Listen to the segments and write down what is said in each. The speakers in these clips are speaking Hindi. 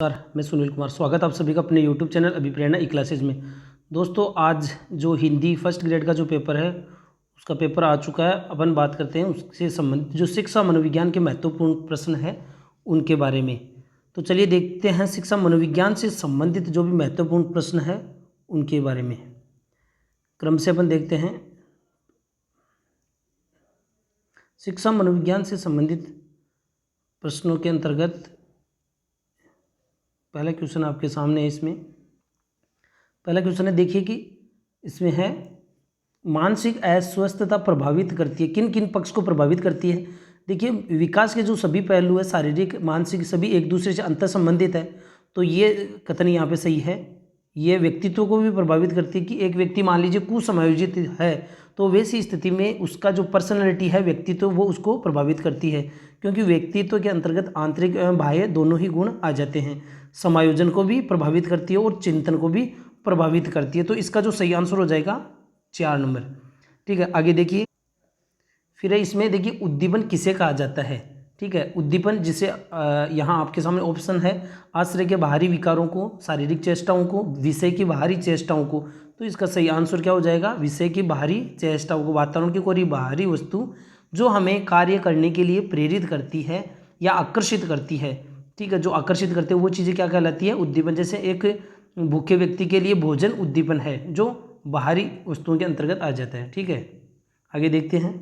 नमस्कार, मैं सुनील कुमार। स्वागत आप सभी का अपने यूट्यूब चैनल अभिप्रेरणा ई क्लासेज में। दोस्तों, आज जो हिंदी फर्स्ट ग्रेड का जो पेपर है उसका पेपर आ चुका है। अपन बात करते हैं उससे संबंधित जो शिक्षा मनोविज्ञान के महत्वपूर्ण प्रश्न है उनके बारे में। तो चलिए देखते हैं शिक्षा मनोविज्ञान से संबंधित जो भी महत्वपूर्ण प्रश्न है उनके बारे में। क्रम से अपन देखते हैं। शिक्षा मनोविज्ञान से संबंधित प्रश्नों के अंतर्गत पहला क्वेश्चन आपके सामने है। इसमें पहला क्वेश्चन है, देखिए कि इसमें है मानसिक अस्वस्थता प्रभावित करती है, किन किन पक्ष को प्रभावित करती है। देखिए, विकास के जो सभी पहलू है, शारीरिक मानसिक सभी एक दूसरे से अंतर संबंधित है, तो ये कथन यहाँ पे सही है। ये व्यक्तित्व को भी प्रभावित करती है कि एक व्यक्ति मान लीजिए कुसमायोजित है तो वैसी स्थिति में उसका जो पर्सनैलिटी है, व्यक्तित्व, वो उसको प्रभावित करती है, क्योंकि व्यक्तित्व के अंतर्गत आंतरिक एवं बाह्य दोनों ही गुण आ जाते हैं। समायोजन को भी प्रभावित करती है और चिंतन को भी प्रभावित करती है। तो इसका जो सही आंसर हो जाएगा 4 नंबर। ठीक है, आगे देखिए। फिर इसमें देखिए उद्दीपन किसे कहा जाता है। ठीक है, उद्दीपन जिसे यहाँ आपके सामने ऑप्शन है, आश्रय के बाहरी विकारों को, शारीरिक चेष्टाओं को, विषय की बाहरी चेष्टाओं को। तो इसका सही आंसर क्या हो जाएगा, विषय की बाहरी चेष्टाओं को, वातावरण की कोई बाहरी वस्तु जो हमें कार्य करने के लिए प्रेरित करती है या आकर्षित करती है। ठीक है, जो आकर्षित करते हैं वो चीज़ें क्या कहलाती है, उद्दीपन। जैसे एक भूखे व्यक्ति के लिए भोजन उद्दीपन है जो बाहरी वस्तुओं के अंतर्गत आ जाता है। ठीक है, आगे देखते हैं।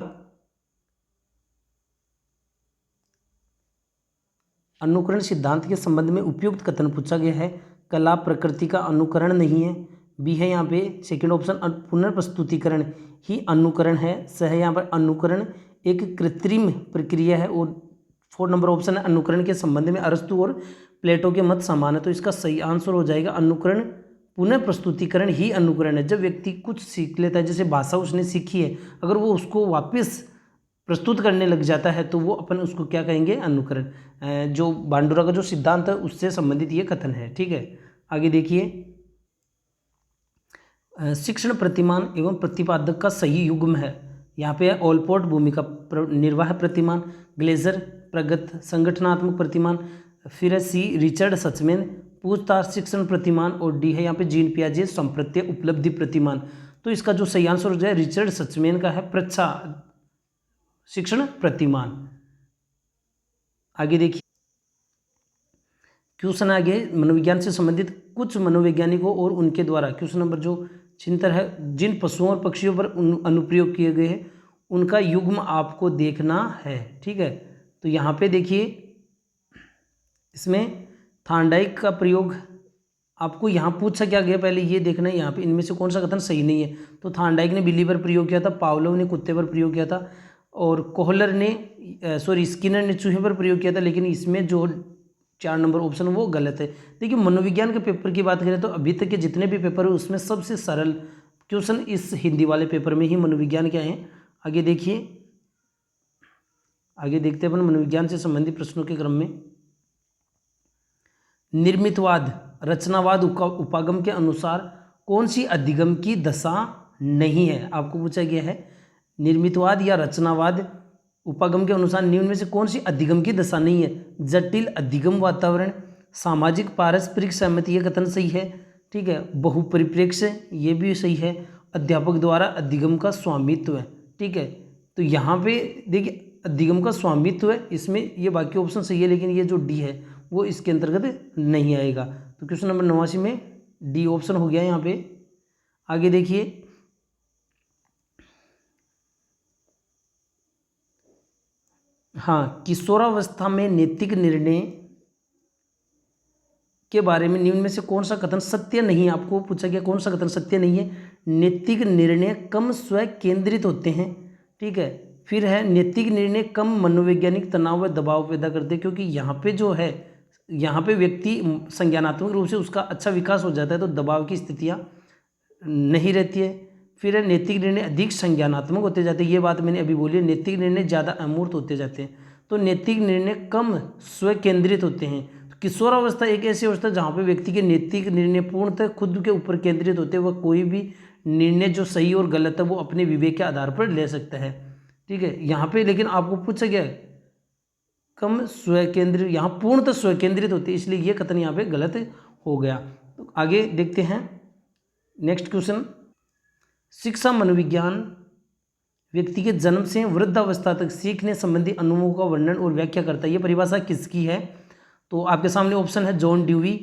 अनुकरण सिद्धांत के संबंध में उपयुक्त कथन पूछा गया है। कला प्रकृति का अनुकरण नहीं है, बी है यहाँ पे सेकंड ऑप्शन। पुनर्प्रस्तुतिकरण ही अनुकरण है, स है यहाँ पर अनुकरण एक कृत्रिम प्रक्रिया है। और 4 नंबर ऑप्शन है अनुकरण के संबंध में अरस्तु और प्लेटो के मत समान है। तो इसका सही आंसर हो जाएगा अनुकरण पुनः प्रस्तुतिकरण ही अनुकरण है। जब व्यक्ति कुछ सीख लेता है, जैसे भाषा उसने सीखी है, अगर वो उसको वापस प्रस्तुत करने लग जाता है तो वो अपन उसको क्या कहेंगे, अनुकरण। जो बांडुरा का जो सिद्धांत है उससे संबंधित ये कथन है। ठीक है, आगे देखिए। शिक्षण प्रतिमान एवं प्रतिपादक का सही युग्म है। यहाँ पे ओलपोर्ट भूमिका निर्वाह प्रतिमान, ग्लेजर प्रगत संगठनात्मक प्रतिमान, फिर है सी रिचर्ड सचमेन पूछताछ शिक्षण प्रतिमान, और डी है यहाँ पे जीन पियाजे संप्रत्य उपलब्धि प्रतिमान। तो इसका जो सही आंसर हो जाए रिचर्ड सचमेन का है प्रच्छा शिक्षण प्रतिमान। आगे देखिए क्वेश्चन आगे मनोविज्ञान से संबंधित कुछ मनोवैज्ञानिकों और उनके द्वारा क्वेश्चन नंबर जो चिंतन है, जिन पशुओं और पक्षियों पर अनुप्रयोग किए गए हैं उनका युग्म आपको देखना है। ठीक है, तो यहाँ पे देखिए इसमें थार्नडाइक का प्रयोग आपको यहाँ पूछा क्या गया, पहले ये देखना है यहाँ पे इनमें से कौन सा कथन सही नहीं है। तो थार्नडाइक ने बिल्ली पर प्रयोग किया था, पावलोव ने कुत्ते पर प्रयोग किया था, और कोहलर ने स्किनर ने चूहे पर प्रयोग किया था। लेकिन इसमें जो 4 नंबर ऑप्शन वो गलत है। देखिए, मनोविज्ञान के पेपर की बात करें तो अभी तक के जितने भी पेपर है उसमें सबसे सरल क्वेश्चन इस हिंदी वाले पेपर में ही मनोविज्ञान क्या है। आगे देखिए, आगे देखते हैं अपन मनोविज्ञान से संबंधित प्रश्नों के क्रम में। निर्मितवाद रचनावाद उपागम के अनुसार कौन सी अधिगम की दशा नहीं है, आपको पूछा गया है। निर्मितवाद या रचनावाद उपागम के अनुसार निम्न में से कौन सी अधिगम की दशा नहीं है। जटिल अधिगम वातावरण, सामाजिक पारस्परिक सहमति, ये कथन सही है। ठीक है, बहुपरिप्रेक्ष्य, ये भी सही है। अध्यापक द्वारा अधिगम का स्वामित्व है। ठीक है, तो यहाँ पे देखिए अधिगम का स्वामित्व है, इसमें ये बाकी ऑप्शन सही है, लेकिन ये जो डी है वो इसके अंतर्गत नहीं आएगा। तो क्वेश्चन नंबर 89 में डी ऑप्शन हो गया यहाँ पे। आगे देखिए, हाँ, किशोरावस्था में नैतिक निर्णय के बारे में निम्न में से कौन सा कथन सत्य नहीं है, आपको पूछा गया कौन सा कथन सत्य नहीं है। नैतिक निर्णय कम स्व केंद्रित होते हैं। ठीक है, फिर है नैतिक निर्णय कम मनोवैज्ञानिक तनाव व दबाव पैदा करते हैं, क्योंकि यहाँ पे जो है यहाँ पे व्यक्ति संज्ञानात्मक रूप से उसका अच्छा विकास हो जाता है तो दबाव की स्थितियाँ नहीं रहती है। फिर है नैतिक निर्णय अधिक संज्ञानात्मक होते जाते हैं, ये बात मैंने अभी बोली है। नैतिक निर्णय ज़्यादा अमूर्त होते जाते हैं, तो नैतिक निर्णय कम स्व केंद्रित होते हैं। तो किशोरावस्था एक ऐसी अवस्था जहाँ पे व्यक्ति के नैतिक निर्णय पूर्णतः खुद के ऊपर केंद्रित होते हैं, वह कोई भी निर्णय जो सही और गलत है वो अपने विवेक के आधार पर ले सकता है। ठीक है, यहाँ पे लेकिन आपको पूछा गया है कम स्वकेंद्रित, यहाँ पूर्णतः स्वकेंद्रित होती है, इसलिए ये कथन यहाँ पे गलत हो गया। तो आगे देखते हैं नेक्स्ट क्वेश्चन। शिक्षा मनोविज्ञान व्यक्ति के जन्म से वृद्धावस्था तक सीखने संबंधी अनुभवों का वर्णन और व्याख्या करता है। ये परिभाषा किसकी है? तो आपके सामने ऑप्शन है जॉन ड्यूवी,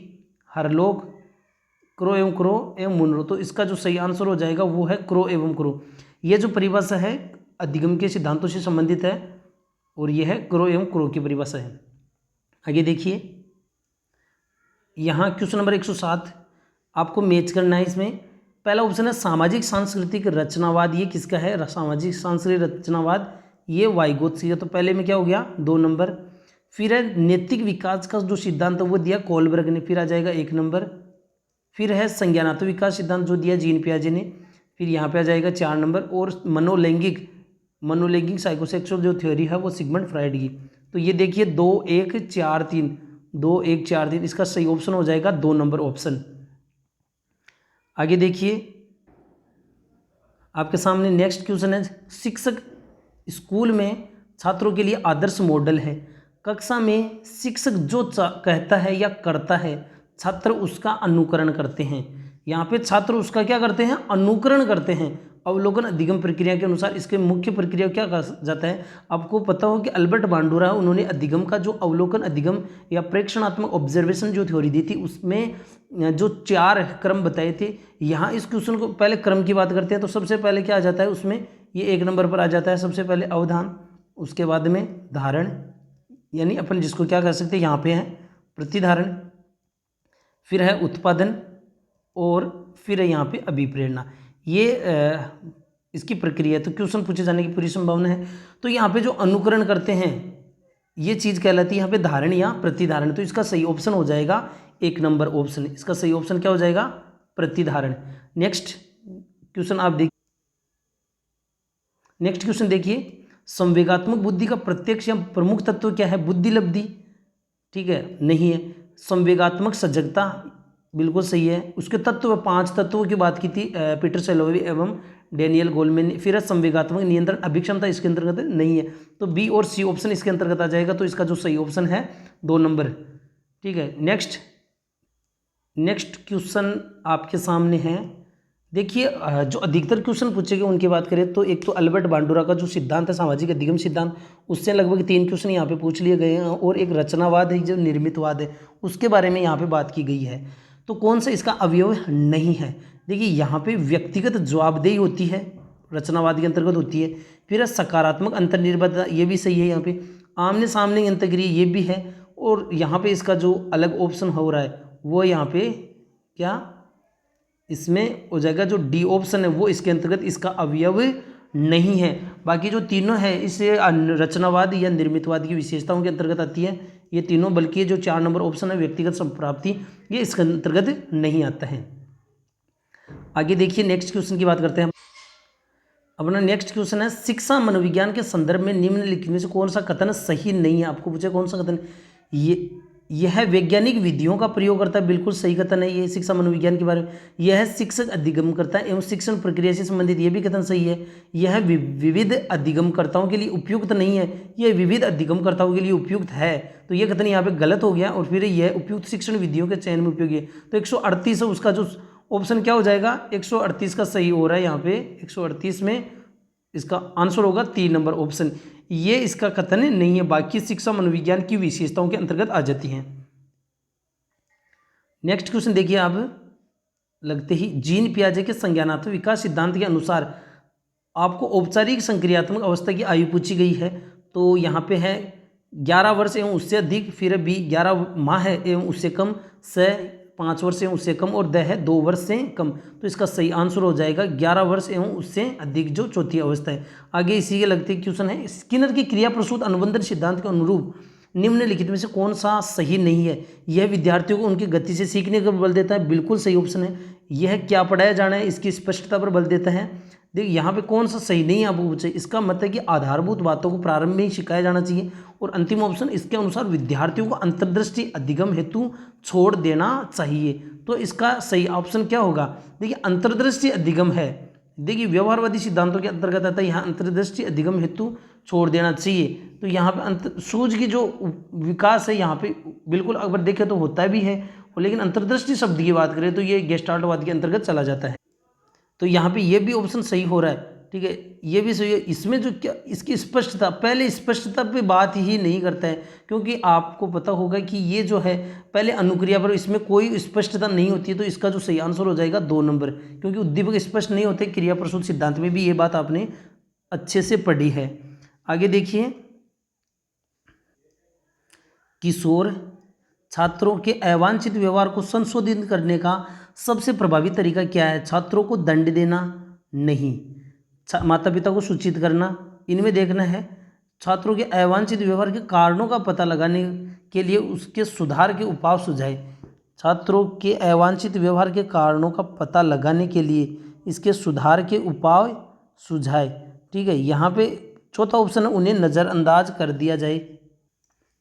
हरलॉक, क्रो एवं मुनरो। तो इसका जो सही आंसर हो जाएगा वो है क्रो एवं क्रो। ये जो परिभाषा है अधिगम के सिद्धांतों से संबंधित है और यह है क्रो एवं क्रो की परिभाषा है। आगे देखिए, यहाँ क्वेश्चन नंबर 107 आपको मैच करना है। इसमें पहला ऑप्शन है सामाजिक सांस्कृतिक रचनावाद। ये किसका है? सामाजिक सांस्कृतिक रचनावाद, ये वाइगोत्स्की का। तो पहले में क्या हो गया? 2 नंबर। फिर है नैतिक विकास का जो सिद्धांत वो दिया कोलबर्ग ने, फिर आ जाएगा 1 नंबर। फिर है संज्ञानात्मक विकास सिद्धांत जो दिया जीन पियाजे ने, फिर यहाँ पे आ जाएगा 4 नंबर। और मनोलैंगिक साइकोसेक्सुअल जो थ्योरी है वो सिगमंड फ्राइड की। तो ये देखिए 2 1 4 3, 2 1 4 3, इसका सही ऑप्शन हो जाएगा 2 नंबर ऑप्शन। आगे देखिए, आपके सामने नेक्स्ट क्वेश्चन है। शिक्षक स्कूल में छात्रों के लिए आदर्श मॉडल है। कक्षा में शिक्षक जो कहता है या करता है छात्र उसका अनुकरण करते हैं। यहाँ पे छात्र उसका क्या करते हैं? अनुकरण करते हैं। अवलोकन अधिगम प्रक्रिया के अनुसार इसके मुख्य प्रक्रिया क्या कहा जाता है? आपको पता हो कि अल्बर्ट बांडुरा उन्होंने अधिगम का जो अवलोकन अधिगम या प्रेक्षणात्मक ऑब्जर्वेशन जो थ्योरी दी थी उसमें जो 4 क्रम बताए थे। यहाँ इस क्वेश्चन को पहले क्रम की बात करते हैं तो सबसे पहले क्या आ जाता है उसमें? ये 1 नंबर पर आ जाता है। सबसे पहले अवधान, उसके बाद में धारण, यानी अपन जिसको क्या कह सकते हैं यहाँ पे है प्रतिधारण, फिर है उत्पादन और फिर है यहाँ पे अभिप्रेरणा। ये इसकी प्रक्रिया है। तो क्वेश्चन पूछे जाने की पूरी संभावना है। तो यहाँ पे जो अनुकरण करते हैं ये चीज़ कहलाती है यहाँ पे धारण या प्रतिधारण। तो इसका सही ऑप्शन हो जाएगा 1 नंबर ऑप्शन। इसका सही ऑप्शन क्या हो जाएगा? प्रतिधारण। नेक्स्ट क्वेश्चन आप देखिए, नेक्स्ट क्वेश्चन देखिए, संवेगात्मक बुद्धि का प्रत्यक्ष या प्रमुख तत्व क्या है? बुद्धि लब्धि, ठीक है, नहीं है। संवेगात्मक सजगता, बिल्कुल सही है। उसके तत्व 5 तत्वों की बात की थी पीटर सेलोवी एवं डेनियल गोलमैन ने। फिर संवेगात्मक नियंत्रण अभिक्षमता इसके अंतर्गत नहीं है। तो बी और सी ऑप्शन इसके अंतर्गत आ जाएगा। तो इसका जो सही ऑप्शन है 2 नंबर, ठीक है। नेक्स्ट क्वेश्चन आपके सामने है। देखिए जो अधिकतर क्वेश्चन पूछे गए उनकी बात करें तो एक तो अल्बर्ट बांडुरा का जो सिद्धांत है सामाजिक अधिगम सिद्धांत, उससे लगभग 3 क्वेश्चन यहाँ पे पूछ लिए गए हैं। और एक रचनावाद है जो निर्मितवाद है उसके बारे में यहाँ पे बात की गई है। तो कौन सा इसका अवयव नहीं है? देखिए यहाँ पे व्यक्तिगत जवाबदेही होती है, रचनावाद के अंतर्गत होती है। फिर सकारात्मक अंतर्निर्भरता, ये भी सही है। यहाँ पे आमने सामने अंतर्क्रिया ये भी है। और यहाँ पे इसका जो अलग ऑप्शन हो रहा है वो यहाँ पे क्या इसमें हो जाएगा, जो डी ऑप्शन है वो इसके अंतर्गत इसका अवयव नहीं है। बाकी जो तीनों है इसे रचनावाद या निर्मितवाद की विशेषताओं के अंतर्गत आती है ये तीनों। बल्कि ये जो 4 नंबर ऑप्शन है व्यक्तिगत संप्राप्ति, ये इसके अंतर्गत नहीं आता है। आगे देखिए, नेक्स्ट क्वेश्चन की बात करते हैं। अपना नेक्स्ट क्वेश्चन है, शिक्षा मनोविज्ञान के संदर्भ में निम्नलिखित में से कौन सा कथन सही नहीं है? आपको पूछे कौन सा कथन यह वैज्ञानिक विधियों का प्रयोग करता है, बिल्कुल सही कथन है ये शिक्षा मनोविज्ञान के बारे में। यह शिक्षक अधिगम करता है एवं शिक्षण प्रक्रिया से संबंधित, यह भी कथन सही है। यह विविध अधिगमकर्ताओं के लिए उपयुक्त नहीं है, यह विविध अधिगमकर्ताओं के लिए उपयुक्त है। तो यह कथन यहाँ पे गलत हो गया। और फिर यह उपयुक्त शिक्षण विधियों के चयन में उपयोगी है। तो 138 है उसका जो ऑप्शन क्या हो जाएगा? 138 का सही हो रहा है यहाँ पे। 138 में इसका आंसर होगा 3 नंबर ऑप्शन। ये इसका कथन नहीं है, बाकी शिक्षा मनोविज्ञान की विशेषताओं के अंतर्गत आ जाती हैं। नेक्स्ट क्वेश्चन देखिए आप, लगते ही जीन पियाजे के संज्ञानात्मक विकास सिद्धांत के अनुसार आपको औपचारिक संक्रियात्मक अवस्था की आयु पूछी गई है। तो यहाँ पे है 11 वर्ष एवं उससे अधिक, फिर बी 11 माह है एवं उससे कम, से 5 वर्ष एवं उससे कम, और द है 2 वर्ष से कम। तो इसका सही आंसर हो जाएगा 11 वर्ष एवं उससे अधिक, जो चौथी अवस्था है। आगे इसी के लगते क्वेश्चन है, स्किनर की क्रिया प्रसूत अनुबंधन सिद्धांत के अनुरूप निम्नलिखित में से कौन सा सही नहीं है? यह विद्यार्थियों को उनकी गति से सीखने पर बल देता है, बिल्कुल सही ऑप्शन है। यह क्या पढ़ाया जाना है इसकी स्पष्टता पर बल देता है। देखिए यहाँ पे कौन सा सही नहीं है आपको पूछे, इसका मतलब है कि आधारभूत बातों को प्रारंभ में ही सिखाया जाना चाहिए। और अंतिम ऑप्शन इसके अनुसार विद्यार्थियों को अंतर्दृष्टि अधिगम हेतु छोड़ देना चाहिए। तो इसका सही ऑप्शन क्या होगा? देखिए अंतर्दृष्टि अधिगम है, देखिए व्यवहारवादी सिद्धांतों के अंतर्गत आता है। यहाँ अंतर्दृष्टि अधिगम हेतु छोड़ देना चाहिए। तो यहाँ पे सूझ की जो विकास है यहाँ पे बिल्कुल अगर देखें तो होता भी है, और लेकिन अंतर्दृष्टि शब्द की बात करें तो ये गेस्टाल्टवाद के अंतर्गत चला जाता है। तो यहाँ पे ये भी ऑप्शन सही हो रहा है, ठीक है, ये भी सही है। इसमें जो क्या इसकी स्पष्टता, पहले स्पष्टता पे बात ही नहीं करता है, क्योंकि आपको पता होगा कि ये जो है पहले अनुक्रिया पर इसमें कोई स्पष्टता नहीं होती है। तो इसका जो सही आंसर हो जाएगा 2 नंबर, क्योंकि उद्दीपक स्पष्ट नहीं होते। क्रिया प्रसूत सिद्धांत में भी ये बात आपने अच्छे से पढ़ी है। आगे देखिए, किशोर छात्रों के अवांछित व्यवहार को संशोधित करने का सबसे प्रभावी तरीका क्या है? छात्रों को दंड देना नहीं, माता पिता को सूचित करना। इनमें देखना है छात्रों के अवांछित व्यवहार के कारणों का पता लगाने के लिए उसके सुधार के उपाय सुझाए। छात्रों के अवांछित व्यवहार के कारणों का पता लगाने के लिए इसके सुधार के उपाय सुझाए, ठीक है। यहाँ पे चौथा ऑप्शन है उन्हें नज़रअंदाज कर दिया जाए।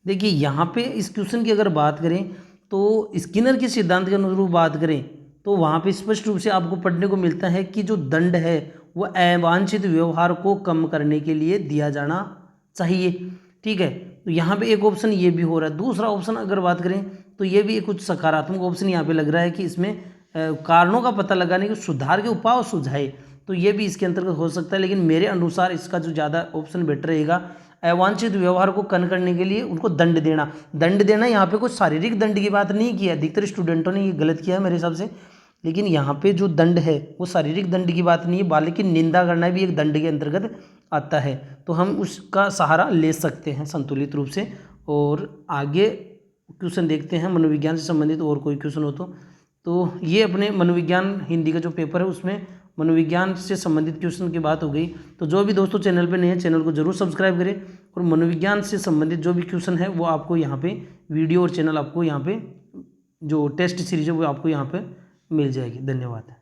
देखिए यहाँ पे इस क्वेश्चन की अगर बात करें तो स्किनर के सिद्धांत के अनुरूप बात करें तो वहाँ पे स्पष्ट रूप से आपको पढ़ने को मिलता है कि जो दंड है वो अवांछित व्यवहार को कम करने के लिए दिया जाना चाहिए, ठीक है। तो यहाँ पे एक ऑप्शन ये भी हो रहा है। दूसरा ऑप्शन अगर बात करें तो ये भी एक कुछ सकारात्मक ऑप्शन यहाँ पे लग रहा है कि इसमें कारणों का पता लगाने के सुधार के उपाय सुझाए, तो ये भी इसके अंतर्गत हो सकता है। लेकिन मेरे अनुसार इसका जो ज़्यादा ऑप्शन बेटर रहेगा, अवांछित व्यवहार को कम करने के लिए उनको दंड देना। दंड देना यहाँ पे कुछ शारीरिक दंड की बात नहीं की है, अधिकतर स्टूडेंटों ने ये गलत किया है मेरे हिसाब से। लेकिन यहाँ पे जो दंड है वो शारीरिक दंड की बात नहीं है, बल्कि निंदा करना भी एक दंड के अंतर्गत आता है। तो हम उसका सहारा ले सकते हैं संतुलित रूप से। और आगे क्वेश्चन देखते हैं मनोविज्ञान से संबंधित, और कोई क्वेश्चन हो तो ये अपने मनोविज्ञान हिंदी का जो पेपर है उसमें मनोविज्ञान से संबंधित क्वेश्चन की बात हो गई। तो जो भी दोस्तों चैनल पे नए हैं चैनल को जरूर सब्सक्राइब करें, और मनोविज्ञान से संबंधित जो भी क्वेश्चन है वो आपको यहाँ पे वीडियो और चैनल आपको यहाँ पे जो टेस्ट सीरीज है वो आपको यहाँ पे मिल जाएगी। धन्यवाद।